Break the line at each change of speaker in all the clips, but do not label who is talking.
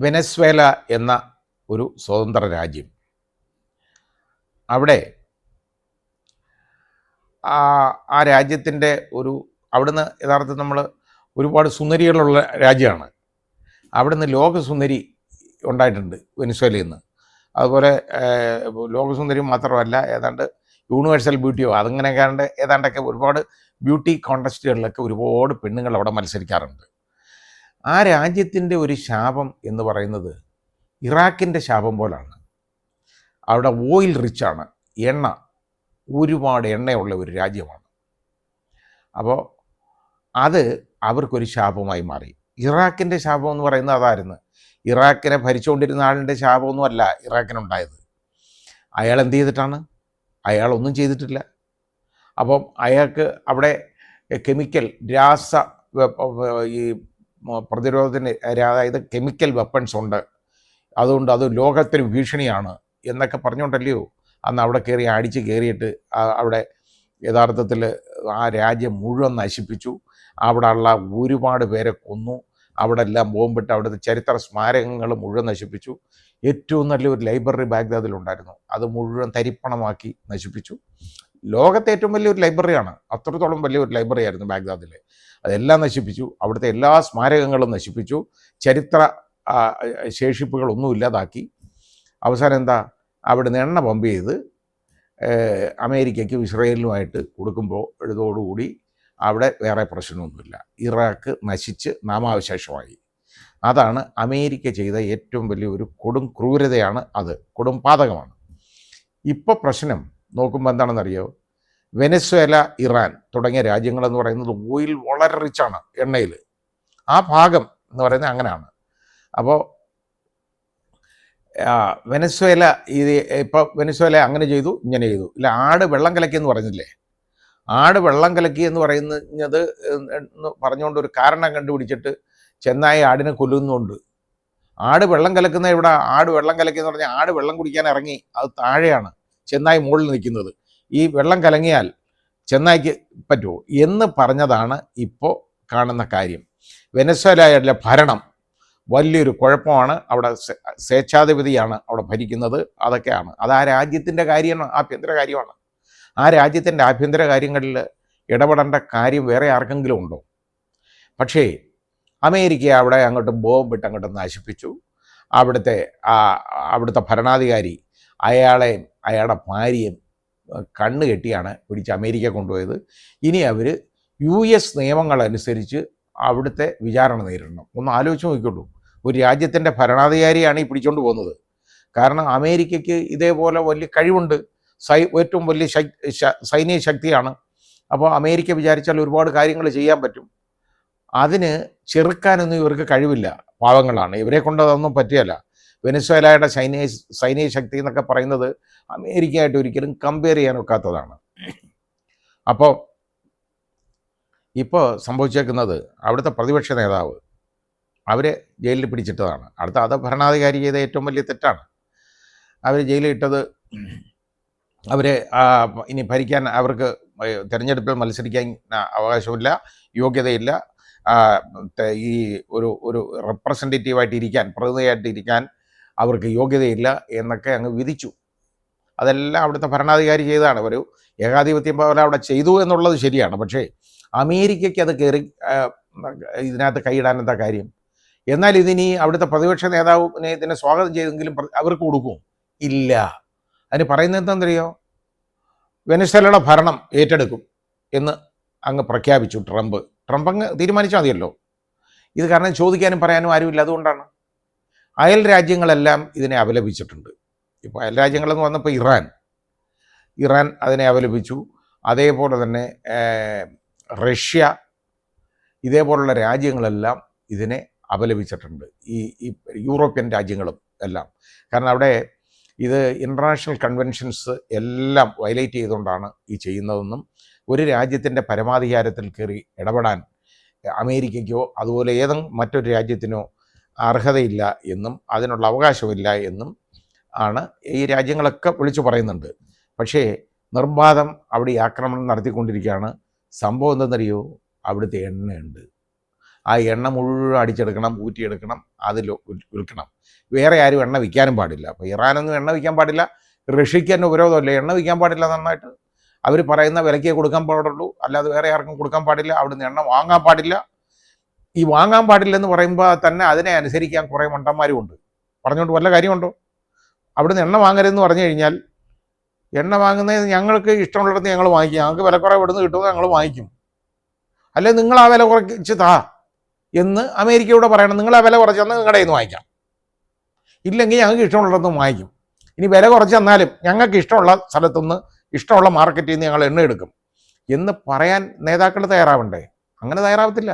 Venezuela എന്ന ഒരു സ്വതന്ത്ര രാജ്യം. അവിടെ ആ രാജ്യത്തിൻ്റെ അവിടുന്ന് യഥാർത്ഥത്തിൽ നമ്മൾ ഒരുപാട് സുന്ദരികളുള്ള രാജ്യമാണ്. അവിടുന്ന് ലോകസുന്ദരി ഉണ്ടായിട്ടുണ്ട് വെനസ്വേലയിൽ നിന്ന്. അതുപോലെ ലോകസുന്ദരി മാത്രമല്ല, ഏതാണ്ട് യൂണിവേഴ്സൽ ബ്യൂട്ടിയോ അതങ്ങനെയൊക്കെ ഏതാണ്ടൊക്കെ ഒരുപാട് ബ്യൂട്ടി കോൺടെസ്റ്റുകളിലൊക്കെ ഒരുപാട് പെണ്ണുങ്ങൾ അവിടെ മത്സരിക്കാറുണ്ട്. ആ രാജ്യത്തിൻ്റെ ഒരു ശാപം എന്ന് പറയുന്നത് ഇറാഖിൻ്റെ ശാപം പോലാണ്. അവിടെ ഓയിൽ റിച്ചാണ്, ഒരുപാട് എണ്ണയുള്ള ഒരു രാജ്യമാണ്. അപ്പോൾ അത് അവർക്കൊരു ശാപമായി മാറി. ഇറാഖിൻ്റെ ശാപം എന്ന് പറയുന്നത് അതായിരുന്നു. ഇറാഖിനെ ഭരിച്ചുകൊണ്ടിരുന്ന ആളിൻ്റെ ശാപമൊന്നുമല്ല ഇറാഖിനുണ്ടായത്. അയാൾ എന്ത് ചെയ്തിട്ടാണ്? അയാളൊന്നും ചെയ്തിട്ടില്ല. അപ്പം അയാൾക്ക് അവിടെ കെമിക്കൽ ഈ പ്രതിരോധത്തിന്, അതായത് കെമിക്കൽ വെപ്പൺസ് ഉണ്ട്, അതുകൊണ്ട് അത് ലോകത്തിന് ഭീഷണിയാണ് എന്നൊക്കെ പറഞ്ഞുകൊണ്ടല്ലയോ അന്ന് അവിടെ അടിച്ച് കയറിയിട്ട് അവിടെ യഥാർത്ഥത്തിൽ ആ രാജ്യം മുഴുവൻ നശിപ്പിച്ചു. അവിടെ ഉള്ള ഒരുപാട് പേരെ കൊന്നു. അവിടെ എല്ലാം ബോംബിട്ട് അവിടുത്തെ ചരിത്ര സ്മാരകങ്ങൾ മുഴുവൻ നശിപ്പിച്ചു. ഏറ്റവും നല്ലൊരു ലൈബ്രറി ബാഗ്ദാദിലുണ്ടായിരുന്നു, അത് മുഴുവൻ തരിപ്പണമാക്കി നശിപ്പിച്ചു. ലോകത്തെ ഏറ്റവും വലിയൊരു ലൈബ്രറിയാണ്, അത്രത്തോളം വലിയൊരു ലൈബ്രറി ആയിരുന്നു ബാഗ്ദാദിൽ. അതെല്ലാം നശിപ്പിച്ചു. അവിടുത്തെ എല്ലാ സ്മാരകങ്ങളും നശിപ്പിച്ചു. ചരിത്ര ശേഷിപ്പുകളൊന്നും ഇല്ലാതാക്കി. അവസാനം എന്താ, അവിടുന്ന് എണ്ണ പമ്പ് ചെയ്ത് അമേരിക്കയ്ക്കും ഇസ്രയേലിനുമായിട്ട് കൊടുക്കുമ്പോൾ ഇതോടുകൂടി അവിടെ വേറെ പ്രശ്നമൊന്നുമില്ല. ഇറാഖ് നശിച്ച് നാമാവശേഷമായി. അതാണ് അമേരിക്ക ചെയ്ത ഏറ്റവും വലിയൊരു കൊടും ക്രൂരതയാണ്, അത് കൊടും പാതകമാണ്. ഇപ്പോൾ പ്രശ്നം നോക്കുമ്പോൾ എന്താണെന്നറിയോ, വെനസ്വേല, ഇറാൻ തുടങ്ങിയ രാജ്യങ്ങളെന്ന് പറയുന്നത് ഓയിൽ വളരെ റിച്ചാണ്, എണ്ണയിൽ. ആ ഭാഗം എന്ന് പറയുന്നത് അങ്ങനെയാണ്. അപ്പോൾ വെനസ്വേല ഇപ്പോൾ വെനസ്വേല അങ്ങനെ ചെയ്തു, ഇങ്ങനെ ചെയ്തു. ഇല്ല, ആട് വെള്ളം കലക്കി എന്ന് പറഞ്ഞില്ലേ, ആട് വെള്ളം കലക്കി എന്ന് പറയുന്നത് പറഞ്ഞുകൊണ്ട് ഒരു കാരണം കണ്ടുപിടിച്ചിട്ട് ചെന്നായി ആടിനെ കൊല്ലുന്നുണ്ട്. ആട് വെള്ളം കലക്കുന്ന ഇവിടെ, ആട് വെള്ളം കലക്കി എന്ന് പറഞ്ഞാൽ ആട് വെള്ളം കുടിക്കാൻ ഇറങ്ങി, അത് താഴെയാണ്, ചെന്നായി മുകളിൽ നിൽക്കുന്നത്. ഈ വെള്ളം കലങ്ങിയാൽ ചെന്നായിക്ക് പറ്റുമോ എന്ന് പറഞ്ഞതാണ് ഇപ്പോൾ കാണുന്ന കാര്യം. വെനസ്വേലയുടെ ഭരണം വലിയൊരു കുഴപ്പമാണ്. അവിടെ സ്വേച്ഛാധിപതിയാണ് അവിടെ ഭരിക്കുന്നത്. അതൊക്കെയാണ്, അത് ആ രാജ്യത്തിൻ്റെ കാര്യമാണ്, ആഭ്യന്തര കാര്യമാണ്. ആ രാജ്യത്തിൻ്റെ ആഭ്യന്തര കാര്യങ്ങളിൽ ഇടപെടേണ്ട കാര്യം വേറെ ആർക്കെങ്കിലും ഉണ്ടോ? പക്ഷേ അമേരിക്ക അവിടെ അങ്ങോട്ട് ബോംബിട്ട് അങ്ങോട്ട് നശിപ്പിച്ചു. അവിടുത്തെ ഭരണാധികാരി അയാളെയും അയാളുടെ ഭാര്യയും കണ്ണ് കെട്ടിയാണ് പിടിച്ച് അമേരിക്ക കൊണ്ടുപോയത്. ഇനി അവർ US നിയമങ്ങളനുസരിച്ച് അവിടുത്തെ വിചാരണ നേരിടണം. ഒന്ന് ആലോചിച്ച് നോക്കിക്കോളൂ, ഒരു രാജ്യത്തിൻ്റെ ഭരണാധികാരിയാണ് ഈ പിടിച്ചുകൊണ്ട് പോകുന്നത്. കാരണം അമേരിക്കയ്ക്ക് ഇതേപോലെ വലിയ കഴിവുണ്ട്, ഏറ്റവും വലിയ സൈനിക ശക്തിയാണ്. അപ്പോൾ അമേരിക്ക വിചാരിച്ചാൽ ഒരുപാട് കാര്യങ്ങൾ ചെയ്യാൻ പറ്റും. അതിന് ചെറുക്കാനൊന്നും ഇവർക്ക് കഴിവില്ല, പാവങ്ങളാണ്, ഇവരെ കൊണ്ട് അതൊന്നും പറ്റിയല്ല. വെനസ്വേലയുടെ സൈനിക ശക്തി എന്നൊക്കെ പറയുന്നത് അമേരിക്കയായിട്ട് ഒരിക്കലും കമ്പയർ ചെയ്യാൻ ഒക്കാത്തതാണ്. അപ്പോൾ ഇപ്പോൾ സംഭവിച്ചേക്കുന്നത്, അവിടുത്തെ പ്രതിപക്ഷ നേതാവ് അവരെ ജയിലിൽ പിടിച്ചിട്ടതാണ്. അത് ഭരണാധികാരി ചെയ്ത ഏറ്റവും വലിയ തെറ്റാണ്. അവർ ജയിലിൽ ഇട്ടത്, അവരെ ഇനി ഭരിക്കാൻ അവർക്ക് തിരഞ്ഞെടുപ്പിൽ മത്സരിക്കാൻ അവകാശമില്ല, യോഗ്യതയില്ല, ഈ ഒരു റെപ്രസെൻറ്റേറ്റീവായിട്ട് ഇരിക്കാൻ, പ്രതിനിധിയായിട്ട് ഇരിക്കാൻ അവർക്ക് യോഗ്യതയില്ല എന്നൊക്കെ അങ്ങ് വിധിച്ചു. അതെല്ലാം അവിടുത്തെ ഭരണാധികാരി ചെയ്തതാണ്. ഒരു ഏകാധിപത്യം പോലെ അവിടെ ചെയ്തു എന്നുള്ളത് ശരിയാണ്. പക്ഷേ അമേരിക്കയ്ക്ക് അത് കയറി ഇതിനകത്ത് കൈയിടാൻ എന്താ കാര്യം? എന്നാൽ ഇതിനി അവിടുത്തെ പ്രതിപക്ഷ നേതാവിനെ ഇതിനെ സ്വാഗതം ചെയ്തെങ്കിലും അവർക്ക് കൊടുക്കും? ഇല്ല. അതിന് പറയുന്നത് എന്താണെന്നറിയോ, വെനസ്വേലയുടെ ഭരണം ഏറ്റെടുക്കും എന്ന് അങ്ങ് പ്രഖ്യാപിച്ചു ട്രംപ് അങ്ങ് തീരുമാനിച്ചാൽ മതിയല്ലോ. ഇത് കാരണം ചോദിക്കാനും പറയാനും ആരുമില്ല. അതുകൊണ്ടാണ് അയൽ രാജ്യങ്ങളെല്ലാം ഇതിനെ അപലപിച്ചിട്ടുണ്ട്. ഇപ്പോൾ അയൽ രാജ്യങ്ങളെന്ന് വന്നപ്പോൾ ഇറാൻ അതിനെ അപലപിച്ചു. അതേപോലെ തന്നെ റഷ്യ, ഇതേപോലുള്ള രാജ്യങ്ങളെല്ലാം ഇതിനെ അപലപിച്ചിട്ടുണ്ട്. ഈ യൂറോപ്യൻ രാജ്യങ്ങളും എല്ലാം. കാരണം അവിടെ ഇത് ഇൻ്റർനാഷണൽ കൺവെൻഷൻസ് എല്ലാം വയലേറ്റ് ചെയ്തുകൊണ്ടാണ് ഈ ചെയ്യുന്നതെന്നും, ഒരു രാജ്യത്തിൻ്റെ പരമാധികാരത്തിൽ കയറി ഇടപെടാൻ അമേരിക്കയ്ക്കോ അതുപോലെ മറ്റൊരു രാജ്യത്തിനോ അർഹതയില്ല എന്നും അതിനുള്ള അവകാശമില്ല എന്നും ആണ് ഈ രാജ്യങ്ങളൊക്കെ വിളിച്ചു പറയുന്നുണ്ട്. പക്ഷേ നിർബാധം അവിടെ ഈ ആക്രമണം നടത്തിക്കൊണ്ടിരിക്കുകയാണ്. സംഭവം എന്തെന്നറിയോ, അവിടുത്തെ എണ്ണയുണ്ട്. ആ എണ്ണ മുഴുവൻ അടിച്ചെടുക്കണം, ഊറ്റിയെടുക്കണം, അതിൽ വിൽക്കണം. വേറെ ആരും എണ്ണ വിൽക്കാനും പാടില്ല. അപ്പോൾ ഇറാനൊന്നും എണ്ണ വിൽക്കാൻ പാടില്ല, റഷ്യക്ക് തന്നെ ഉപരോധമല്ലേ, എണ്ണ വിൽക്കാൻ പാടില്ല. നന്നായിട്ട് അവർ പറയുന്ന വിലയ്ക്കേ കൊടുക്കാൻ പാടുള്ളൂ, അല്ലാതെ വേറെ ആർക്കും കൊടുക്കാൻ പാടില്ല. അവിടുന്ന് എണ്ണ വാങ്ങാൻ പാടില്ല. ഈ വാങ്ങാൻ പാടില്ലെന്ന് പറയുമ്പോൾ തന്നെ അതിനെ അനുസരിക്കാൻ കുറേ മണ്ടന്മാരും ഉണ്ട്. പറഞ്ഞുകൊണ്ട് വല്ല കാര്യമുണ്ടോ? അവിടുന്ന് എണ്ണ വാങ്ങരുതെന്ന് പറഞ്ഞു കഴിഞ്ഞാൽ, എണ്ണ വാങ്ങുന്നത് ഞങ്ങൾക്ക് ഇഷ്ടമുള്ളിടത്ത് ഞങ്ങൾ വാങ്ങിക്കും, ഞങ്ങൾക്ക് വിലക്കുറവ് ഇവിടുന്ന് കിട്ടുമ്പോൾ ഞങ്ങൾ വാങ്ങിക്കും, അല്ലെ നിങ്ങൾ ആ വില കുറച്ച് താ എന്ന് അമേരിക്കയോട് പറയണം. നിങ്ങൾ ആ വില കുറച്ച് തന്നാൽ നിങ്ങളുടെ കയ്യിൽ നിന്ന് വാങ്ങിക്കാം, ഇല്ലെങ്കിൽ ഞങ്ങൾക്ക് ഇഷ്ടമുള്ളിടത്തും വാങ്ങിക്കും. ഇനി വില കുറച്ച് തന്നാലും ഞങ്ങൾക്ക് ഇഷ്ടമുള്ള സ്ഥലത്തുനിന്ന് ഇഷ്ടമുള്ള മാർക്കറ്റിൽ നിന്ന് ഞങ്ങൾ എണ്ണ എടുക്കും എന്ന് പറയാൻ നേതാക്കൾ തയ്യാറാവണ്ടേ? അങ്ങനെ തയ്യാറാവത്തില്ല.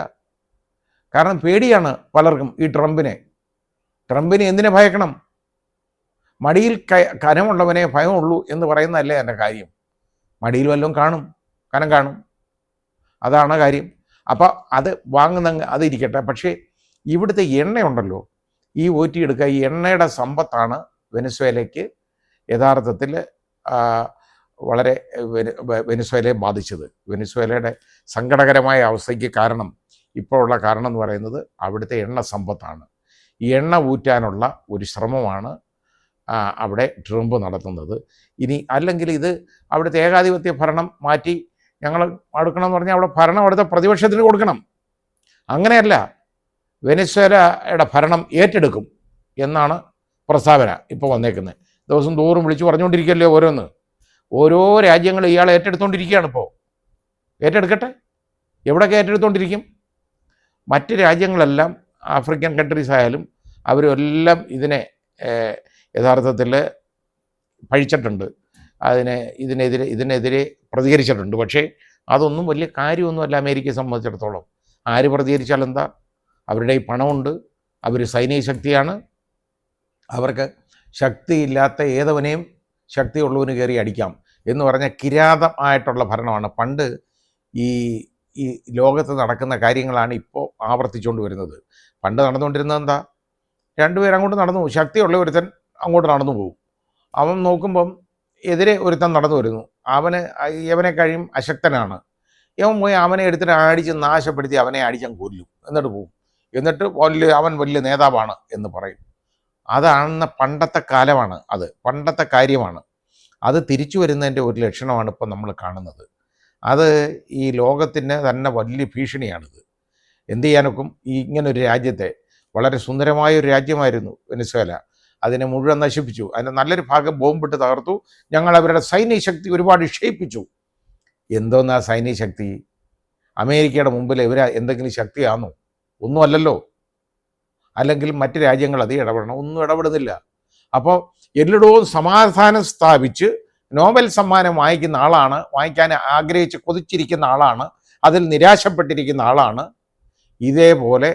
കാരണം പേടിയാണ് പലർക്കും ഈ ട്രംപിനെ എന്തിനെ ഭയക്കണം? മടിയിൽ കനമുള്ളവനെ ഭയമുള്ളൂ എന്ന് പറയുന്നതല്ലേ എൻ്റെ കാര്യം. മടിയിൽ വല്ലതും കനം കാണും, അതാണ് കാര്യം. അപ്പോൾ അത് വാങ്ങുന്ന അതിരിക്കട്ടെ. പക്ഷേ ഇവിടുത്തെ എണ്ണയുണ്ടല്ലോ, ഈ ഊറ്റിയെടുക്കുക, ഈ എണ്ണയുടെ സമ്പത്താണ് വെനസ്വേലയ്ക്ക് യഥാർത്ഥത്തിൽ വളരെ വെനസ്വേലയെ ബാധിച്ചത്. വെനസ്വേലയുടെ സങ്കടകരമായ അവസ്ഥയ്ക്ക് ഇപ്പോഴുള്ള കാരണം എന്ന് പറയുന്നത് അവിടുത്തെ എണ്ണ സമ്പത്താണ്. ഈ എണ്ണ ഊറ്റാനുള്ള ഒരു ശ്രമമാണ് അവിടെ ട്രംപ് നടത്തുന്നത്. ഇനി അല്ലെങ്കിൽ ഇത് അവിടുത്തെ ഏകാധിപത്യ ഭരണം മാറ്റി ഞങ്ങൾ അടുക്കണം എന്ന് പറഞ്ഞാൽ അവിടെ ഭരണം അവിടുത്തെ പ്രതിപക്ഷത്തിന് കൊടുക്കണം. അങ്ങനെയല്ല, വെനസ്വേലയുടെ ഭരണം ഏറ്റെടുക്കും എന്നാണ് പ്രസ്താവന ഇപ്പോൾ വന്നേക്കുന്നത്. ദിവസം തോറും വിളിച്ചു പറഞ്ഞുകൊണ്ടിരിക്കുകയല്ലേ ഓരോ രാജ്യങ്ങൾ ഇയാളെ ഏറ്റെടുത്തുകൊണ്ടിരിക്കുകയാണ്. ഇപ്പോൾ ഏറ്റെടുക്കട്ടെ, എവിടെയൊക്കെ ഏറ്റെടുത്തുകൊണ്ടിരിക്കും? മറ്റ് രാജ്യങ്ങളെല്ലാം ആഫ്രിക്കൻ കൺട്രീസ് ആയാലും അവരെല്ലാം യഥാർത്ഥത്തിൽ പഴിച്ചിട്ടുണ്ട്, ഇതിനെതിരെ പ്രതികരിച്ചിട്ടുണ്ട്. പക്ഷേ അതൊന്നും വലിയ കാര്യമൊന്നുമല്ല അമേരിക്കയെ സംബന്ധിച്ചിടത്തോളം. ആര് പ്രതികരിച്ചാൽ എന്താ? അവരുടെ ഈ പണമുണ്ട്, അവർ സൈനിക ശക്തിയാണ്, അവർക്ക് ശക്തിയില്ലാത്ത ഏതവനെയും ശക്തിയുള്ളവന് കയറി അടിക്കാം എന്ന് പറഞ്ഞ കിരാതമായിട്ടുള്ള ഭരണമാണ്. പണ്ട് ഈ ലോകത്ത് നടക്കുന്ന കാര്യങ്ങളാണ് ഇപ്പോൾ ആവർത്തിച്ചുകൊണ്ട് വരുന്നത്. പണ്ട് നടന്നുകൊണ്ടിരുന്നത് എന്താ? രണ്ടുപേരും അങ്ങോട്ട് നടന്നു, ശക്തിയുള്ള ഒരുത്തൻ അങ്ങോട്ട് നടന്നു പോകും. അവൻ നോക്കുമ്പം എതിരെ ഒരുത്തൻ നടന്നു വരുന്നു, യവനെ കഴിയും അശക്തനാണ്. യവൻ പോയി അവനെ എടുത്തിട്ട് അടിച്ച് നാശപ്പെടുത്തി അവനെ അടിച്ചങ്ങ് കൊല്ലും, എന്നിട്ട് പോകും. എന്നിട്ട് അവൻ വലിയ നേതാവാണ് എന്ന് പറയും. അതാണ് പണ്ടത്തെ കാലമാണ്, അത് പണ്ടത്തെ കാര്യമാണ്. അത് തിരിച്ചു വരുന്നതിൻ്റെ ഒരു ലക്ഷണമാണ് ഇപ്പം നമ്മൾ കാണുന്നത്. അത് ഈ ലോകത്തിന് തന്നെ വലിയ ഭീഷണിയാണിത്. എന്ത് ചെയ്യാനൊക്കും? ഇങ്ങനൊരു രാജ്യത്തെ, വളരെ സുന്ദരമായൊരു രാജ്യമായിരുന്നു വെനസ്വേല, അതിനെ മുഴുവൻ നശിപ്പിച്ചു. അതിൻ്റെ നല്ലൊരു ഭാഗം ബോംബിട്ട് തകർത്തു. ഞങ്ങൾ അവരുടെ സൈനിക ശക്തി ഒരുപാട് ക്ഷയിപ്പിച്ചു. എന്തോന്നാ സൈനിക ശക്തി? അമേരിക്കയുടെ മുമ്പിൽ ഇവർ എന്തെങ്കിലും ശക്തിയാണോ? ഒന്നുമല്ലല്ലോ. അല്ലെങ്കിൽ മറ്റ് രാജ്യങ്ങൾ അത് ഇടപെടണം, ഒന്നും ഇടപെടുന്നില്ല. അപ്പോൾ എല്ലായിടവും സമാധാനം സ്ഥാപിച്ച് നോബൽ സമ്മാനം വാങ്ങിക്കാൻ ആഗ്രഹിച്ച് കൊതിച്ചിരിക്കുന്ന ആളാണ്, അതിൽ നിരാശപ്പെട്ടിരിക്കുന്ന ആളാണ് ഇതേപോലെ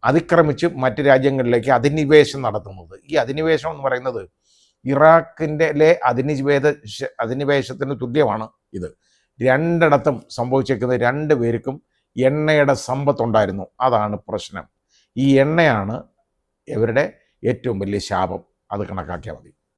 അതിക്രമിച്ച് മറ്റ് രാജ്യങ്ങളിലേക്ക് അധിനിവേശം നടത്തുന്നത്. ഈ അധിനിവേശം എന്ന് പറയുന്നത് ഇറാഖിൻ്റെ അധിനിവേശത്തിന് തുല്യമാണ് ഇത്. രണ്ടിടത്തും സംഭവിച്ചേക്കുന്നത് രണ്ടുപേർക്കും എണ്ണയുടെ സമ്പത്തുണ്ടായിരുന്നു. അതാണ് പ്രശ്നം. ഈ എണ്ണയാണ് ഇവരുടെ ഏറ്റവും വലിയ ശാപം. അത് കണക്കാക്കിയാൽ മതി.